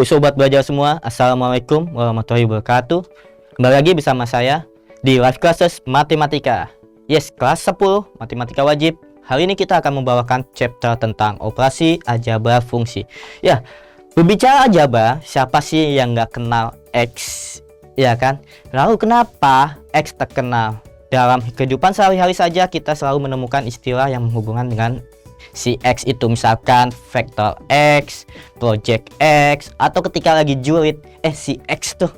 Halo sobat belajar semua, assalamualaikum warahmatullahi wabarakatuh. Kembali lagi bersama saya di live classes matematika. Yes, kelas 10 matematika wajib. Hari ini kita akan membawakan chapter tentang operasi aljabar fungsi. Ya, berbicara aljabar, siapa sih yang nggak kenal X, ya kan? Lalu kenapa X terkenal? Dalam kehidupan sehari-hari saja kita selalu menemukan istilah yang menghubungkan dengan si X itu, misalkan vektor X, project X, atau ketika lagi julid si X tuh,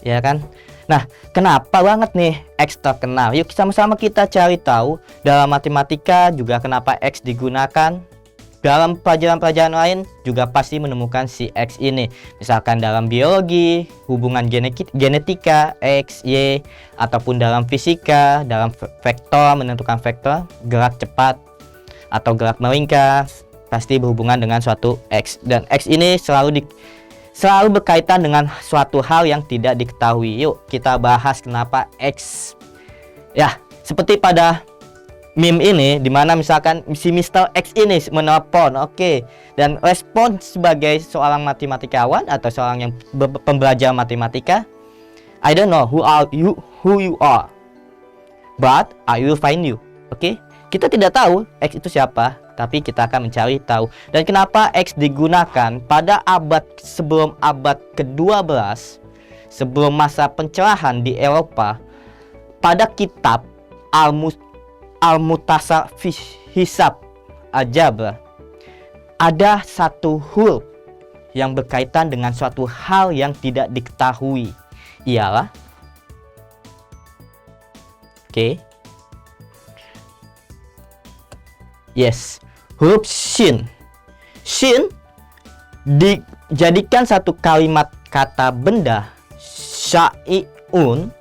ya kan? Nah, kenapa banget nih X terkenal? Yuk sama-sama kita cari tahu. Dalam matematika juga kenapa X digunakan. Dalam pelajaran-pelajaran lain juga pasti menemukan si X ini. Misalkan dalam biologi, hubungan genetika X, Y, ataupun dalam fisika, dalam vektor, menentukan vektor, gerak cepat atau gerak melingkar, pasti berhubungan dengan suatu X. Dan X ini selalu berkaitan dengan suatu hal yang tidak diketahui. Yuk kita bahas kenapa X. Ya, seperti pada meme ini, dimana misalkan si Mr. X ini menelpon, oke, dan respon sebagai seorang matematikawan atau seorang yang pembelajar matematika, I don't know who you are, but I will find you. Oke, kita tidak tahu X itu siapa, tapi kita akan mencari tahu. Dan kenapa X digunakan pada sebelum abad ke-12, sebelum masa pencerahan di Eropa, pada kitab Al-Mukhtasar Hisab Aljabar, ada satu huruf yang berkaitan dengan suatu hal yang tidak diketahui. Ialah huruf Shin. Shin dijadikan satu kalimat kata benda syai'un.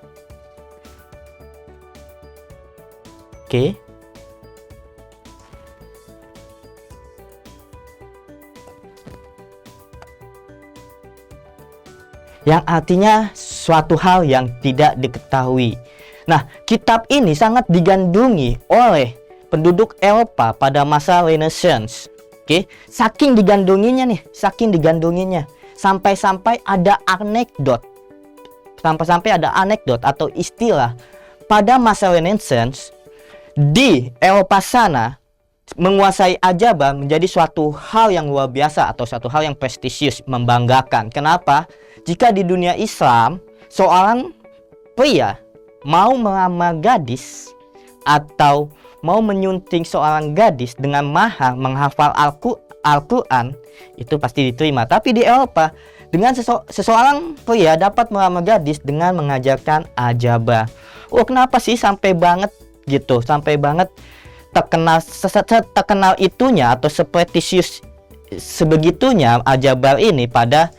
Yang artinya suatu hal yang tidak diketahui. Nah, kitab ini sangat digandrungi oleh penduduk Eropa pada masa Renaissance. Saking digandrunginya, sampai-sampai ada anekdot. Sampai-sampai ada anekdot atau istilah pada masa Renaissance di Eropa sana, menguasai aljabar menjadi suatu hal yang luar biasa atau suatu hal yang prestisius, membanggakan. Kenapa? Jika di dunia Islam seorang pria mau melamar gadis atau mau menyunting seorang gadis dengan mahar menghafal Al-Quran, itu pasti diterima. Tapi di Eropa, dengan seseorang pria dapat melamar gadis dengan mengajarkan aljabar. Kenapa sih sampai banget gitu, sampai banget terkenal itunya atau seprestisius sebegitunya aljabar ini pada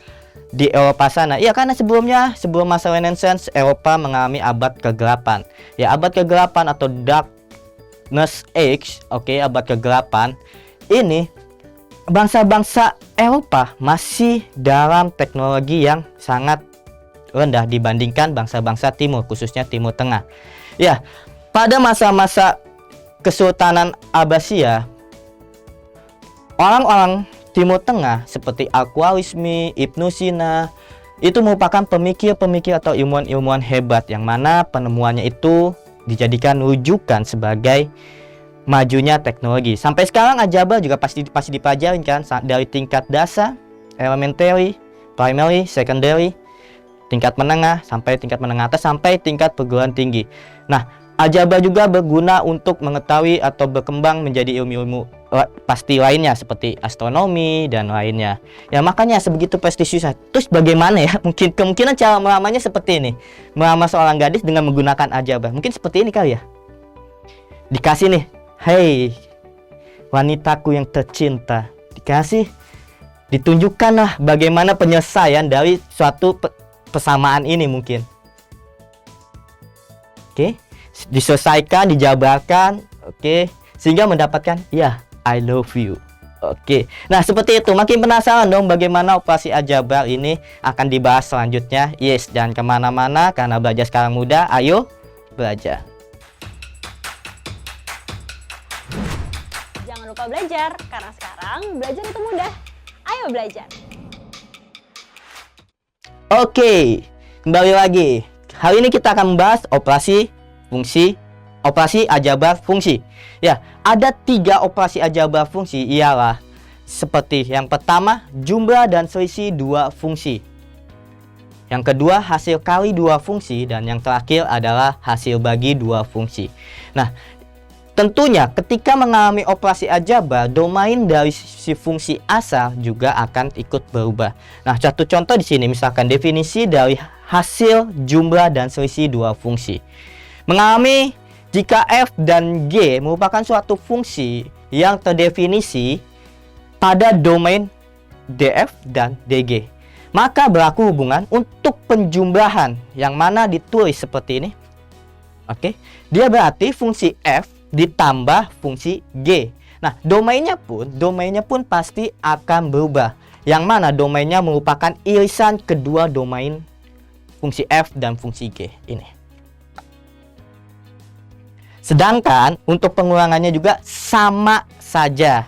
di Eropa sana? Ya karena sebelum masa Renaissance, Eropa mengalami abad kegelapan. Ya, abad kegelapan atau Darkness Age, abad kegelapan ini, bangsa-bangsa Eropa masih dalam teknologi yang sangat rendah dibandingkan bangsa-bangsa timur, khususnya Timur Tengah. Ya, pada masa-masa Kesultanan Abbasiyah, orang-orang Timur Tengah seperti Al-Khwarizmi, Ibnu Sina itu merupakan pemikir-pemikir atau ilmuwan-ilmuwan hebat yang mana penemuannya itu dijadikan rujukan sebagai majunya teknologi. Sampai sekarang aljabar juga pasti dipelajarin kan, dari tingkat dasar, elementary, primary, secondary, tingkat menengah sampai tingkat menengah atas sampai tingkat perguruan tinggi. Nah, aljabar juga berguna untuk mengetahui atau berkembang menjadi ilmu-ilmu pasti lainnya seperti astronomi dan lainnya. Ya makanya sebegitu prestisiusnya. Terus bagaimana ya? Kemungkinan cara melamarnya seperti ini. Melamar seorang gadis dengan menggunakan aljabar. Mungkin seperti ini kali ya. Dikasih nih, "Hei, wanitaku yang tercinta." Dikasih, ditunjukkanlah bagaimana penyelesaian dari suatu persamaan ini mungkin. Diselesaikan, dijabarkan, sehingga mendapatkan ya I love you. Nah seperti itu. Makin penasaran dong bagaimana operasi aljabar ini akan dibahas selanjutnya. Yes, jangan kemana-mana karena belajar sekarang mudah. Ayo belajar. Jangan lupa belajar karena sekarang belajar itu mudah. Ayo belajar. Oke, kembali lagi. Hari ini kita akan membahas operasi aljabar fungsi. Ya, ada 3 operasi aljabar fungsi, ialah seperti yang pertama, jumlah dan selisih 2 fungsi. Yang kedua, hasil kali 2 fungsi, dan yang terakhir adalah hasil bagi 2 fungsi. Nah, tentunya ketika mengalami operasi aljabar, domain dari si fungsi asal juga akan ikut berubah. Nah, satu contoh di sini misalkan definisi dari hasil jumlah dan selisih 2 fungsi. Mengalami jika f dan g merupakan suatu fungsi yang terdefinisi pada domain df dan dg, maka berlaku hubungan untuk penjumlahan yang mana ditulis seperti ini. Oke, dia berarti fungsi f ditambah fungsi G. Nah, domainnya pun pasti akan berubah. Yang mana domainnya merupakan irisan kedua domain fungsi F dan fungsi G ini. Sedangkan untuk pengulangannya juga sama saja.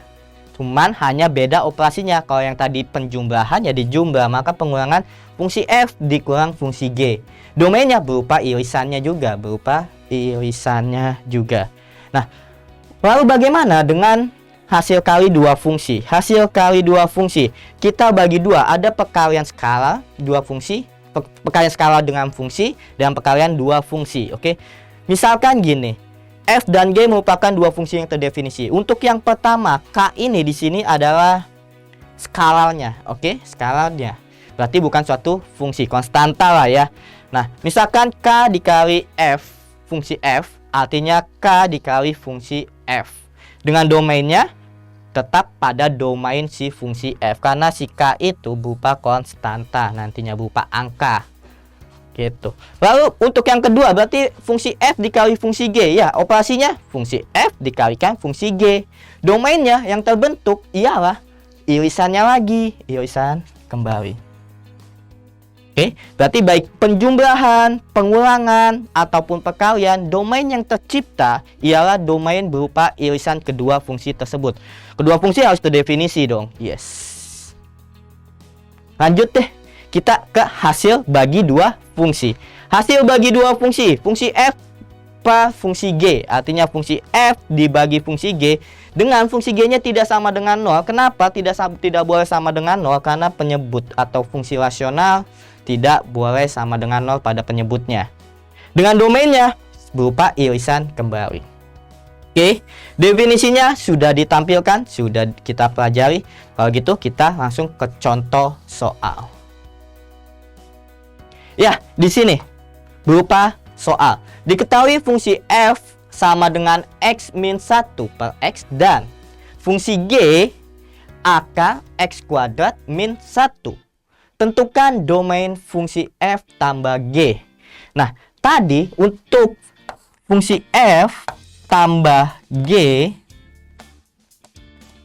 Cuman hanya beda operasinya. Kalau yang tadi penjumlahan ya dijumlah, maka pengulangan fungsi F dikurang fungsi G. Domainnya berupa irisannya juga. Nah, lalu bagaimana dengan hasil kali 2 fungsi? Hasil kali 2 fungsi kita bagi 2, ada perkalian skala 2 fungsi, perkalian skala dengan fungsi, dan perkalian 2 fungsi. Oke, misalkan gini, f dan g merupakan 2 fungsi yang terdefinisi. Untuk yang pertama, k ini di sini adalah skalanya. Oke, skalanya berarti bukan suatu fungsi konstanta lah ya. Nah, misalkan k dikali f, fungsi f, artinya k dikali fungsi f. Dengan domainnya tetap pada domain si fungsi f, karena si k itu berupa konstanta, nantinya berupa angka. Gitu. Lalu untuk yang kedua berarti fungsi f dikali fungsi g. Ya, operasinya fungsi f dikalikan fungsi g. Domainnya yang terbentuk ialah irisannya lagi, irisan kembali. Oke, berarti baik penjumlahan, pengulangan, ataupun perkalian, domain yang tercipta ialah domain berupa irisan kedua fungsi tersebut. Kedua fungsi harus terdefinisi dong. Yes. Lanjut deh, kita ke hasil bagi 2 fungsi. Hasil bagi 2 fungsi, fungsi f per fungsi g, artinya fungsi f dibagi fungsi g dengan fungsi g-nya tidak sama dengan 0. Kenapa tidak boleh sama dengan 0? Karena penyebut atau fungsi rasional tidak boleh sama dengan 0 pada penyebutnya. Dengan domainnya berupa irisan kembali. Oke, definisinya sudah ditampilkan, sudah kita pelajari. Kalau gitu kita langsung ke contoh soal. Ya, di sini berupa soal. Diketahui fungsi f sama dengan x min 1 per x dan fungsi g ak x kuadrat min 1. Tentukan domain fungsi f tambah g. Nah, tadi untuk fungsi f tambah g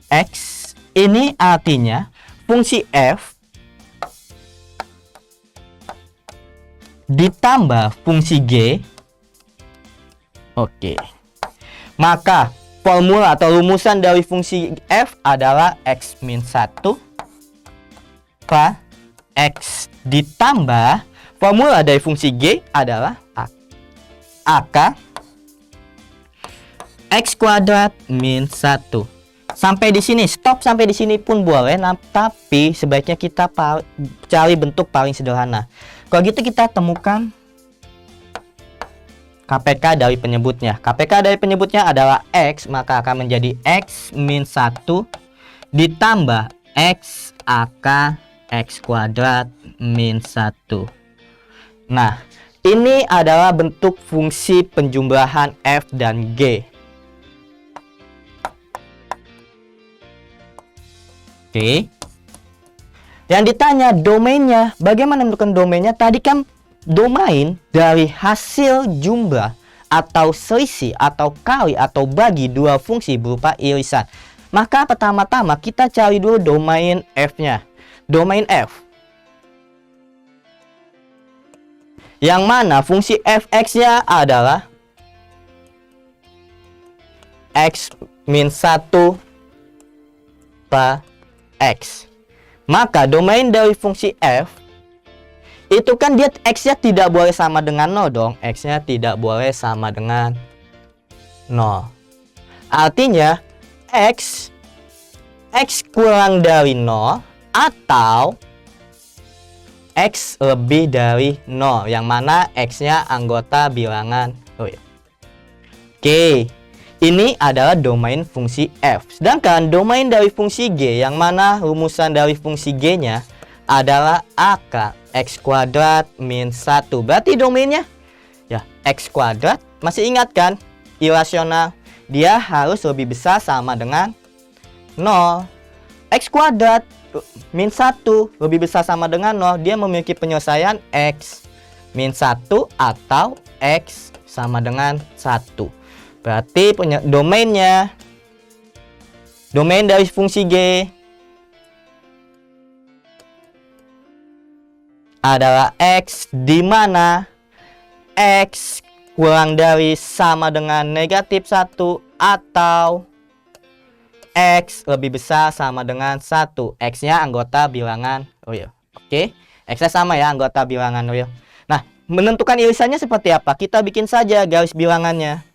x ini artinya fungsi f ditambah fungsi g. Oke. Maka formula atau rumusan dari fungsi f adalah x min 1 per x ditambah formula dari fungsi g adalah ak x kuadrat min 1. Sampai di sini, stop sampai di sini pun boleh, tapi sebaiknya kita cari bentuk paling sederhana. Kalau gitu kita temukan KPK dari penyebutnya. KPK dari penyebutnya adalah x, maka akan menjadi x min 1 ditambah x ak x kuadrat min 1. Nah, ini adalah bentuk fungsi penjumlahan f dan g. Oke. Yang ditanya domainnya, bagaimana menentukan domainnya? Tadi kan domain dari hasil jumlah atau selisih atau kali atau bagi 2 fungsi berupa irisan. Maka pertama-tama kita cari dulu domain f-nya. Domain f, yang mana fungsi fx-nya adalah x min 1 per x. Maka domain dari fungsi f Itu kan dia X-nya tidak boleh sama dengan 0 dong. X-nya tidak boleh sama dengan 0. Artinya X kurang dari 0 atau X lebih dari 0, yang mana X-nya anggota bilangan real. Oke, ini adalah domain fungsi f. Sedangkan domain dari fungsi g, yang mana rumusan dari fungsi g-nya adalah akar X kuadrat min 1. Berarti domainnya ya X kuadrat. Masih ingat kan? Irasional. Dia harus lebih besar sama dengan 0. X kuadrat min 1 lebih besar sama dengan 0. Dia memiliki penyelesaian X min 1 atau X sama dengan 1. Berarti domainnya, domain dari fungsi G adalah X, di mana X kurang dari sama dengan negatif 1 atau X lebih besar sama dengan 1. X-nya anggota bilangan real. Oke, X-nya sama ya, anggota bilangan real. Nah, menentukan irisannya seperti apa? Kita bikin saja garis bilangannya.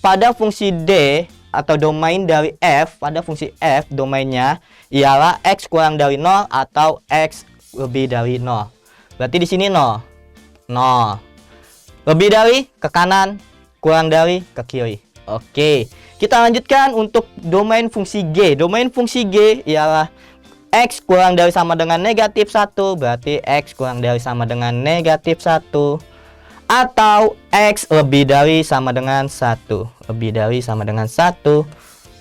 Pada fungsi D atau domain dari f, pada fungsi f domainnya ialah X kurang dari 0 atau X lebih dari 0. Berarti di sini 0. 0. Lebih dari ke kanan, kurang dari ke kiri. Oke, kita lanjutkan untuk domain fungsi G. Domain fungsi G ialah X kurang dari sama dengan negatif 1. Berarti X kurang dari sama dengan negatif 1. Atau X lebih dari sama dengan 1. Lebih dari sama dengan 1.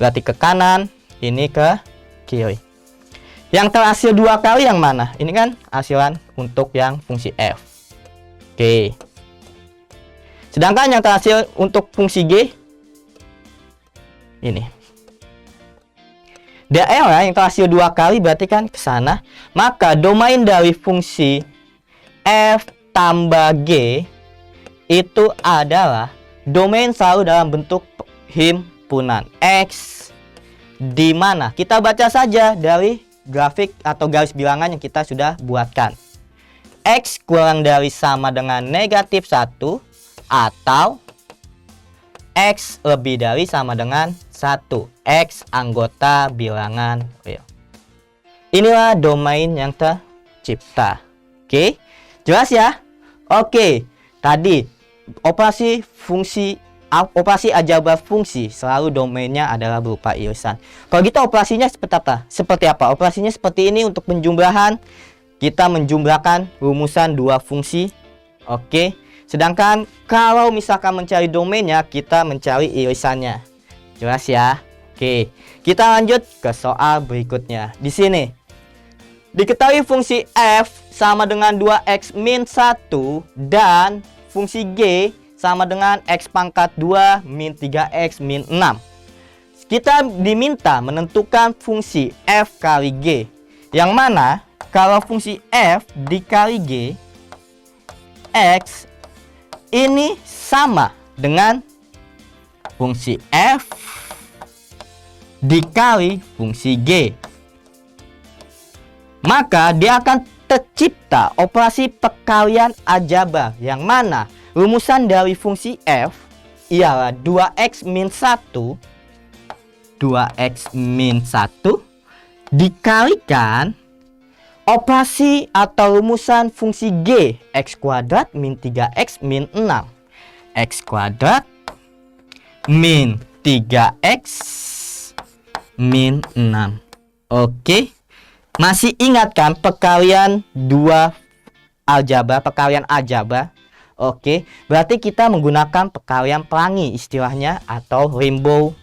Berarti ke kanan, ini ke kiri. Yang terhasil 2 kali yang mana? Ini kan hasilan untuk yang fungsi f. Oke. Sedangkan yang terhasil untuk fungsi G ini. Daerah yang terhasil 2 kali berarti kan ke sana. Maka domain dari fungsi f tambah G itu adalah domain selalu dalam bentuk himpunan X, di mana kita baca saja dari grafik atau garis bilangan yang kita sudah buatkan. X kurang dari sama dengan negatif 1 atau X lebih dari sama dengan 1. X anggota bilangan real. Inilah domain yang tercipta. Oke, jelas ya? Oke, tadi operasi aljabar fungsi selalu domainnya adalah berupa irisan. Kalau kita operasinya seperti apa? Operasinya seperti ini untuk penjumlahan. Kita menjumlahkan rumusan 2 fungsi. Oke. Sedangkan kalau misalkan mencari domainnya, kita mencari irisannya. Jelas ya? Oke. Kita lanjut ke soal berikutnya. Di sini diketahui fungsi f sama dengan 2x min 1 dan fungsi G sama dengan X pangkat 2 min 3X min 6. Kita diminta menentukan fungsi F kali G, yang mana kalau fungsi F dikali G, X ini sama dengan fungsi F dikali fungsi G. Maka dia akan tercipta operasi perkalian aljabar, yang mana rumusan dari fungsi f ialah 2x min 1 dikalikan operasi atau rumusan fungsi g x kuadrat min 3x min 6. X kuadrat min 3x min 6. Oke. Masih ingat kan perkalian perkalian aljabar? Oke, berarti kita menggunakan perkalian pelangi istilahnya, atau rainbow,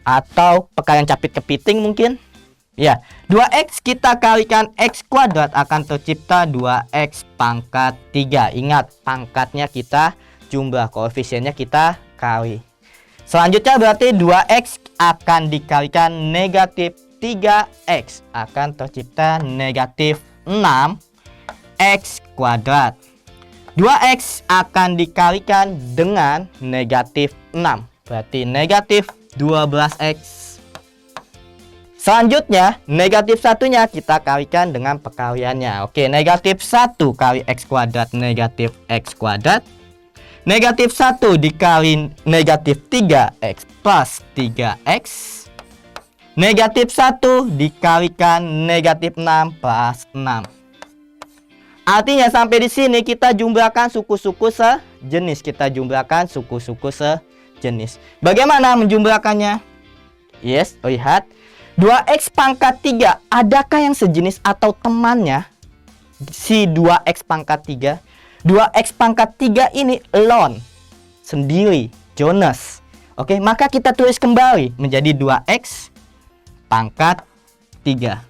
atau perkalian capit kepiting mungkin. Ya, 2x kita kalikan x kuadrat akan tercipta 2x pangkat 3. Ingat, pangkatnya kita jumlah, koefisiennya kita kali. Selanjutnya berarti 2x akan dikalikan negatif 3x akan tercipta negatif 6x kuadrat. 2x akan dikalikan dengan negatif 6, berarti negatif 12x Selanjutnya, negatif satunya kita kalikan dengan perkaliannya. Oke, negatif 1 kali X kuadrat negatif X kuadrat. Negatif 1 dikali negatif 3X plus 3X. Negatif 1 dikalikan negatif 6 plus 6. Artinya sampai di sini kita jumlahkan suku-suku sejenis. Bagaimana menjumlahkannya? Yes, lihat. 2X pangkat 3, adakah yang sejenis atau temannya? Si 2X pangkat 3. 2X pangkat 3 ini alone, sendiri, Jonas. Oke, maka kita tulis kembali menjadi 2X pangkat 3.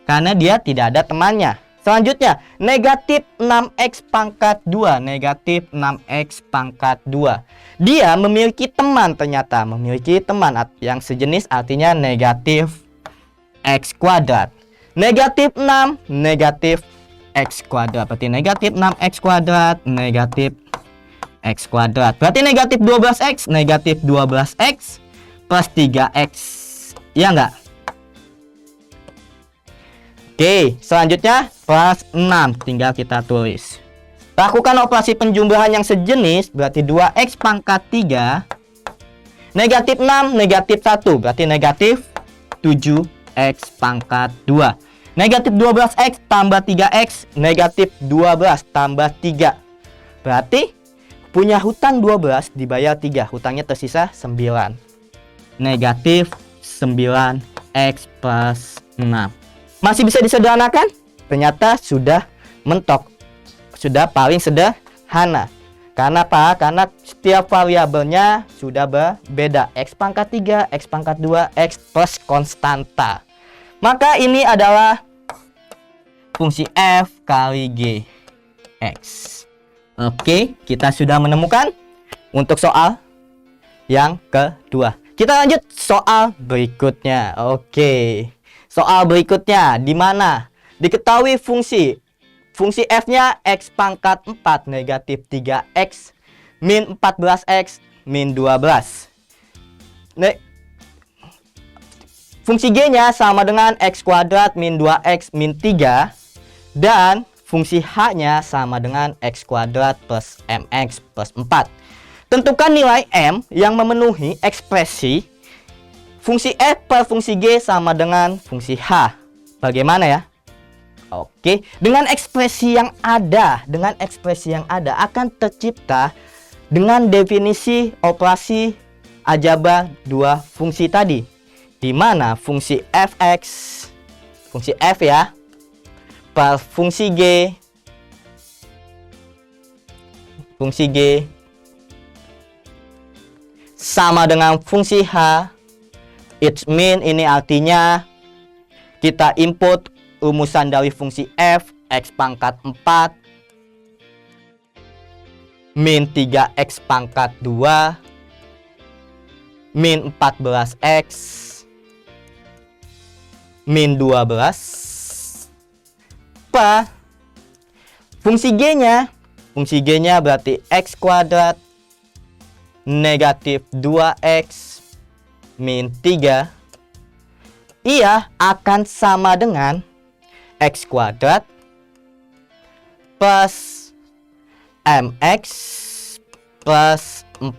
Karena dia tidak ada temannya. Selanjutnya, negatif 6X pangkat 2. Negatif 6X pangkat 2. Dia memiliki teman, ternyata memiliki teman yang sejenis, artinya negatif X kuadrat. Negatif 6, negatif X kuadrat. Berarti negatif 6X kuadrat, negatif X kuadrat. Berarti negatif 12X, negatif 12X plus 3X. Iya enggak? Oke, selanjutnya plus 6, tinggal kita tulis. Lakukan operasi penjumlahan yang sejenis, berarti 2X pangkat 3. Negatif 6, negatif 1, berarti negatif 7X pangkat 2. Negatif 12X tambah 3X, negatif 12 tambah 3. Berarti punya hutang 12 dibayar 3, hutangnya tersisa 9. Negatif 9X plus 6. Masih bisa disederhanakan? Ternyata sudah mentok. Sudah paling sederhana. Karena apa? Karena setiap variabelnya sudah berbeda. X pangkat 3, X pangkat 2, X plus konstanta. Maka ini adalah fungsi F kali G X. Oke, kita sudah menemukan untuk soal yang kedua. Kita lanjut soal berikutnya. Oke. Soal berikutnya, di mana diketahui fungsi F-nya X pangkat 4 negatif 3X min 14X min 12. Fungsi G-nya sama dengan X kuadrat min 2X min 3. Dan fungsi H-nya sama dengan X kuadrat plus MX plus 4. Tentukan nilai M yang memenuhi ekspresi fungsi F per fungsi G sama dengan fungsi H. Bagaimana ya? Oke, dengan ekspresi yang ada, akan tercipta dengan definisi operasi aljabar dua fungsi tadi. Di mana fungsi Fx, fungsi F ya, per fungsi G sama dengan fungsi H. It mean ini artinya kita input rumusan dari fungsi F X pangkat 4 min 3X pangkat 2 min 14X min 12 per fungsi G-nya berarti X kuadrat negatif 2X min 3, ia akan sama dengan X kuadrat plus MX plus 4.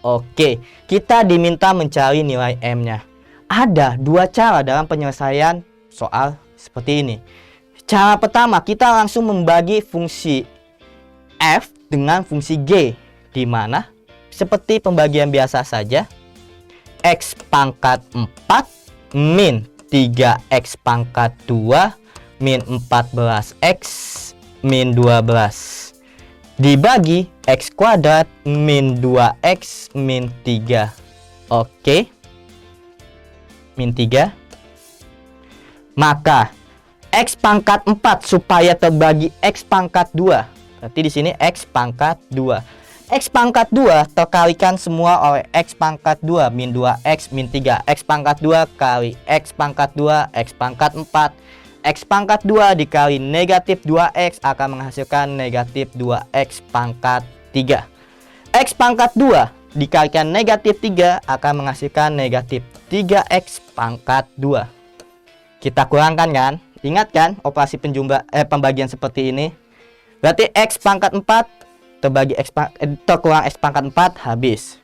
Oke, kita diminta mencari nilai M-nya. Ada dua cara dalam penyelesaian soal seperti ini. Cara pertama, kita langsung membagi fungsi F dengan fungsi G, di mana seperti pembagian biasa saja. X pangkat 4 min 3X pangkat 2 min 14X min 12 dibagi X kuadrat min 2X min 3. Oke, min 3. Maka X pangkat 4 supaya terbagi X pangkat 2. Berarti di sini X pangkat 2. X pangkat 2 terkalikan semua oleh X pangkat 2 min 2X min 3. X pangkat 2 kali X pangkat 2 X pangkat 4. X pangkat 2 dikali negatif 2X akan menghasilkan negatif 2X pangkat 3. X pangkat 2 dikalikan negatif 3 akan menghasilkan negatif 3x pangkat 2. Kita kurangkan kan? Ingat kan operasi pembagian seperti ini? Berarti x pangkat 4 terbagi terkurang x pangkat 4 habis.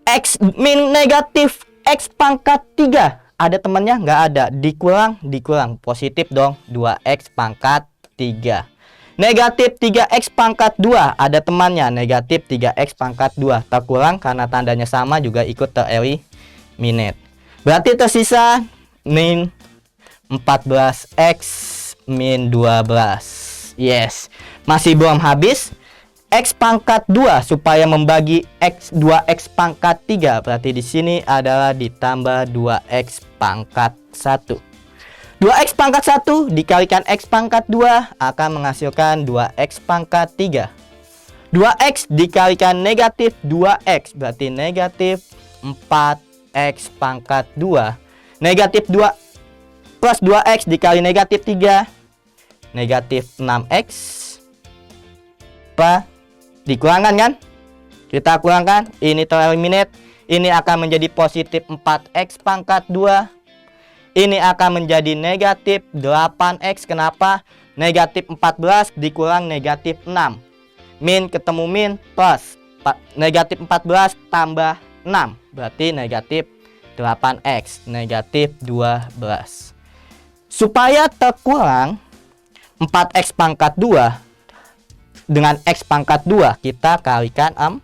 X min negatif x pangkat 3. Ada temannya? Nggak ada. Dikurang. Positif dong. 2x pangkat 3. Negatif 3x pangkat 2. Ada temannya. Negatif 3x pangkat 2. Terkurang karena tandanya sama juga ikut tereliminate. Berarti tersisa min 14x min 12. Yes. Masih belum habis. X pangkat 2 supaya membagi x 2x pangkat 3. Berarti di sini adalah ditambah 2x pangkat 1. 2x pangkat 1 dikalikan x pangkat 2 akan menghasilkan 2x pangkat 3. 2x dikalikan negatif 2x berarti negatif 4x pangkat 2. Negatif 2 plus 2x dikali negatif 3 negatif 6x. Apa? Dikurangkan kan? Kita kurangkan, ini tereliminate. Ini akan menjadi positif 4x pangkat 2. Ini akan menjadi negatif 8x. Kenapa? Negatif 14 dikurang negatif 6. Min ketemu min plus negatif 14 tambah 6. Berarti negatif 8x. Negatif 12. Supaya terkurang 4x pangkat 2 dengan x pangkat 2 kita kalikan 4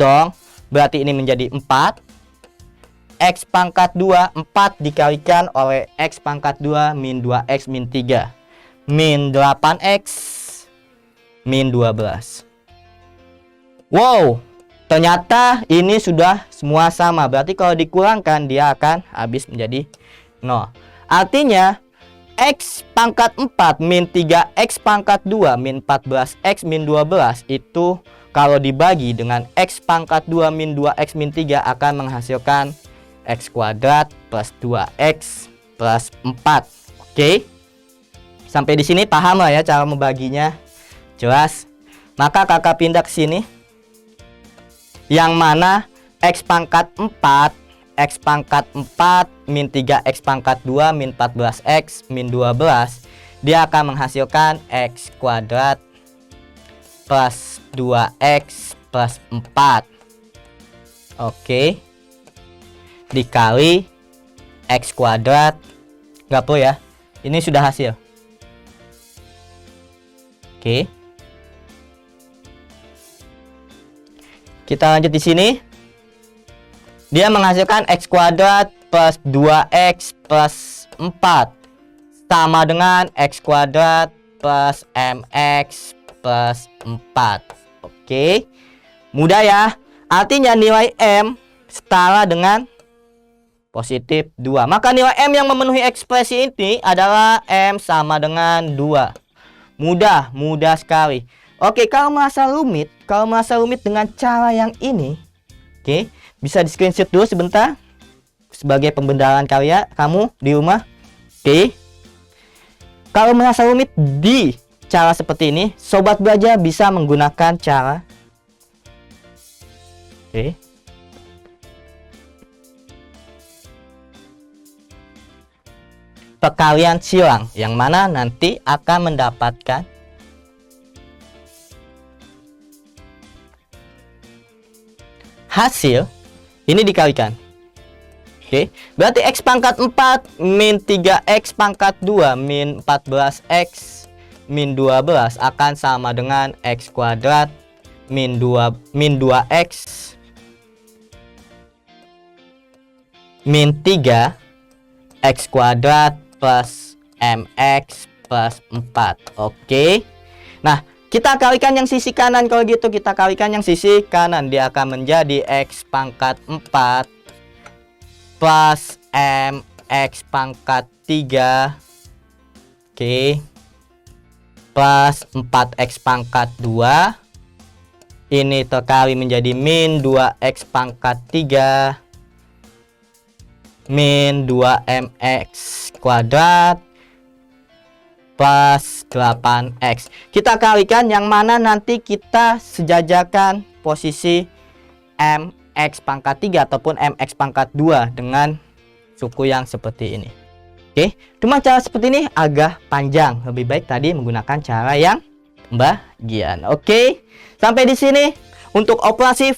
dong. Berarti ini menjadi 4. X pangkat 2 4 dikalikan oleh x pangkat 2 min 2x min 3 min 8x min 12. Wow, ternyata ini sudah semua sama. Berarti kalau dikurangkan dia akan habis menjadi 0. Artinya x pangkat 4 min 3x pangkat 2 min 14x min 12 itu kalau dibagi dengan x pangkat 2 min 2x min 3 akan menghasilkan x kuadrat plus 2x plus 4. Oke. Sampai di sini paham lah ya cara membaginya. Jelas. Maka kakak pindah ke sini. Yang mana x pangkat 4 x pangkat 4 min 3x pangkat 2 min 14x min 12 dia akan menghasilkan x kuadrat plus 2x plus 4. Oke. Dikali x kuadrat. Nggak perlu ya. Ini sudah hasil. Oke. Kita lanjut di sini. Dia menghasilkan x kuadrat plus 2x plus 4 sama dengan x kuadrat plus mx plus 4. Oke. Mudah ya. Artinya nilai m setara dengan positif 2. Maka nilai m yang memenuhi ekspresi ini adalah m sama dengan 2. Mudah sekali. Oke, kalau merasa rumit dengan cara yang ini, oke, bisa di screenshot dulu sebentar sebagai pembenaran karya kamu di rumah. Oke. Kalau merasa rumit di cara seperti ini, sobat belajar bisa menggunakan cara perkalian silang yang mana nanti akan mendapatkan hasil ini dikalikan. Oke, berarti x pangkat 4 min 3x pangkat 2 min 14x min 12 akan sama dengan x kuadrat min 2x min 3 x kuadrat plus mx plus 4. Oke. Nah, kita kalikan yang sisi kanan. Kalau gitu kita kalikan yang sisi kanan. Dia akan menjadi x pangkat 4 plus mx pangkat 3. Oke. Plus 4x pangkat 2. Ini terkali menjadi min 2x pangkat 3 min 2mx kuadrat plus 8x. Kita kalikan yang mana nanti kita sejajarkan posisi MX pangkat 3 ataupun MX pangkat 2 dengan suku yang seperti ini. Oke, cuma cara seperti ini agak panjang. Lebih baik tadi menggunakan cara yang pembagian. Oke, sampai di sini untuk operasi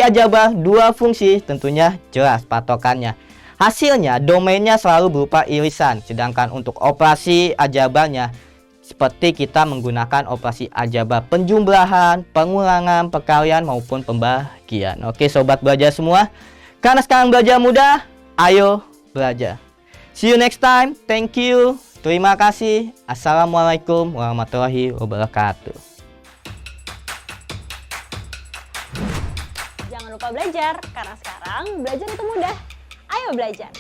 aljabar dua fungsi tentunya jelas patokannya. Hasilnya domainnya selalu berupa irisan, sedangkan untuk operasi aljabarnya seperti kita menggunakan operasi aljabar penjumlahan, pengulangan, perkalian maupun pembagian. Oke sobat belajar semua, karena sekarang belajar mudah, ayo belajar. See you next time. Thank you. Terima kasih. Assalamualaikum warahmatullahi wabarakatuh. Jangan lupa belajar, karena sekarang belajar itu mudah. Ayo belajar.